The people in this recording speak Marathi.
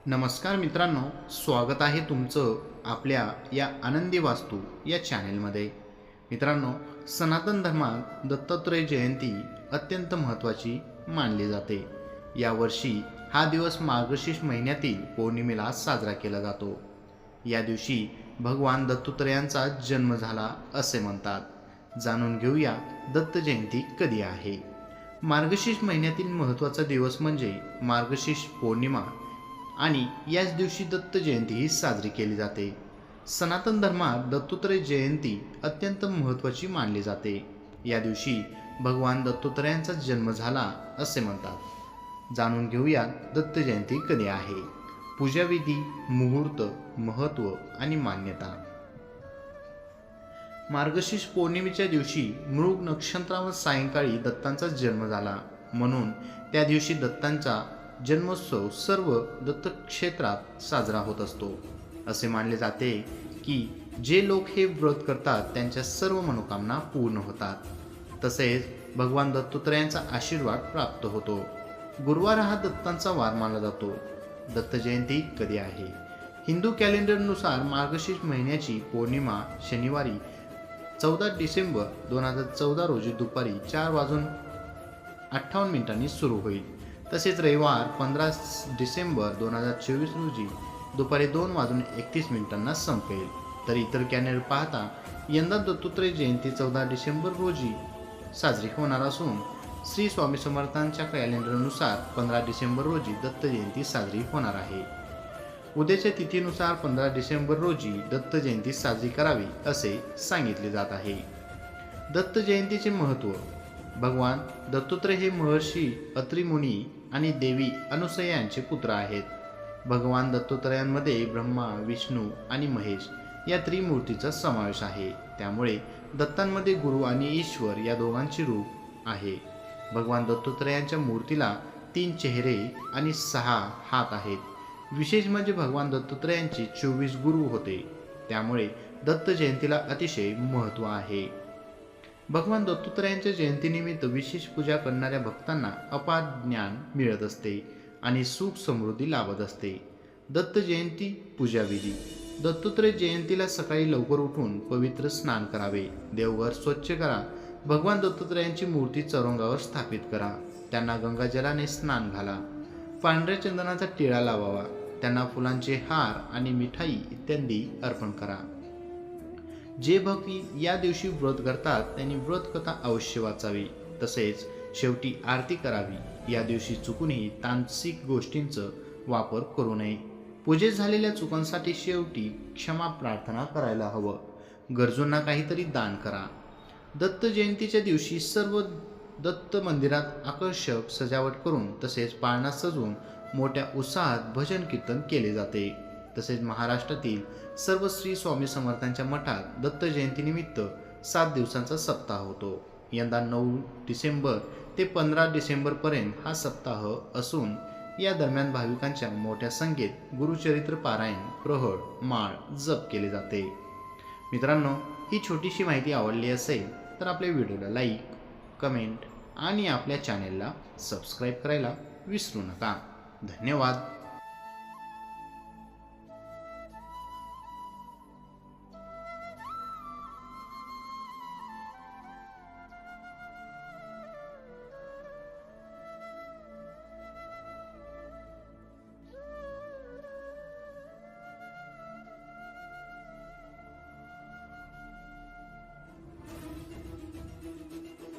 नमस्कार मित्रांनो, स्वागत आहे तुमचं आपल्या या आनंदी वास्तू या चॅनेलमध्ये. मित्रांनो, सनातन धर्मात दत्तात्रय जयंती अत्यंत महत्त्वाची मानली जाते. यावर्षी हा दिवस मार्गशीर्ष महिन्यातील पौर्णिमेला साजरा केला जातो. या दिवशी भगवान दत्तात्रयांचा जन्म झाला असे म्हणतात. जाणून घेऊया दत्त जयंती कधी आहे. मार्गशीर्ष महिन्यातील महत्त्वाचा दिवस म्हणजे मार्गशीर्ष पौर्णिमा आणि याच दिवशी दत्त जयंती ही साजरी केली जाते. सनातन धर्मात दत्तात्रय जयंती अत्यंत महत्त्वाची मानली जाते. या दिवशी भगवान दत्तात्रयांचा जन्म झाला असे म्हणतात. जाणून घेऊया दत्त जयंती कधी आहे. पूजाविधी, मुहूर्त, महत्त्व आणि मान्यता. मार्गशीर्ष पौर्णिमेच्या दिवशी मृग नक्षत्रावर सायंकाळी दत्तांचा जन्म झाला, म्हणून त्या दिवशी दत्तांचा जन्मोत्सव सर्व दत्तक्षेत्रात साजरा होत असतो. असे मानले जाते की जे लोक हे व्रत करतात त्यांच्या सर्व मनोकामना पूर्ण होतात. तसेच भगवान दत्तात्रयांचा आशीर्वाद प्राप्त होतो. गुरुवार हा दत्तांचा वार मानला जातो. दत्त जयंती कधी आहे. हिंदू कॅलेंडरनुसार मार्गशीर्ष महिन्याची पौर्णिमा शनिवारी 14 डिसेंबर 2014 रोजी दुपारी 4:58 सुरू होईल. तसेच रविवार 15 डिसेंबर 2024 रोजी दुपारी 2:31 संपेल. तर इतर कॅलेंडर पाहता यंदा दत्तात्रय जयंती 14 डिसेंबर रोजी साजरी होणार असून श्री स्वामी समर्थांच्या कॅलेंडरनुसार 15 डिसेंबर रोजी दत्त जयंती साजरी होणार आहे. उद्याच्या तिथीनुसार 15 डिसेंबर रोजी दत्त जयंती साजरी करावी असे सांगितले जात आहे. दत्त जयंतीचे महत्त्व. भगवान दत्तात्रय हे महर्षी अत्री मुनी आणि देवी अनुसया यांचे पुत्र आहेत. भगवान दत्तात्रयांमध्ये ब्रह्मा, विष्णू आणि महेश या त्रिमूर्तीचा समावेश आहे. त्यामुळे दत्तांमध्ये गुरु आणि ईश्वर या दोघांचे रूप आहे. भगवान दत्तात्रयांच्या मूर्तीला 3 चेहरे आणि 6 हात आहेत. विशेष म्हणजे भगवान दत्तात्रयांचे 24 गुरु होते. त्यामुळे दत्त जयंतीला अतिशय महत्त्व आहे. भगवान दत्तात्रयांच्या जयंतीनिमित्त विशेष पूजा करणाऱ्या भक्तांना अपार ज्ञान मिळत असते आणि सुख समृद्धी लाभत असते. दत्त जयंती पूजाविधी. दत्तात्रय जयंतीला सकाळी लवकर उठून पवित्र स्नान करावे. देवघर स्वच्छ करा. भगवान दत्तात्रयांची मूर्ती चौरंगावर स्थापित करा. त्यांना गंगाजलाने स्नान घाला. पांढऱ्या चंदनाचा टिळा लावावा. त्यांना फुलांचे हार आणि मिठाई इत्यादी अर्पण करा. जे भक्त या दिवशी व्रत करतात त्यांनी व्रतकथा अवश्य वाचावी. तसेच शेवटी आरती करावी. या दिवशी चुकूनही तांत्रिक गोष्टींचा वापर करू नये. पूजेत झालेल्या चुकांसाठी शेवटी क्षमा प्रार्थना करायला हवं. गरजूंना काहीतरी दान करा. दत्त जयंतीच्या दिवशी सर्व दत्त मंदिरात आकर्षक सजावट करून तसेच पाळणा सजवून मोठ्या उत्साहात भजन कीर्तन केले जाते. तसेच महाराष्ट्रातील सर्व श्री स्वामी समर्थांच्या मठात दत्त जयंतीनिमित्त 7 दिवसांचा सप्ताह होतो. यंदा 9 डिसेंबर ते 15 डिसेंबरपर्यंत हा सप्ताह असून या दरम्यान भाविकांच्या मोठ्या संख्येत गुरुचरित्र पारायण, प्रहड, माळ, जप केले जाते. मित्रांनो, ही छोटीशी माहिती आवडली असेल तर आपल्या व्हिडिओला लाईक, कमेंट आणि आपल्या चॅनेलला सबस्क्राईब करायला विसरू नका. धन्यवाद.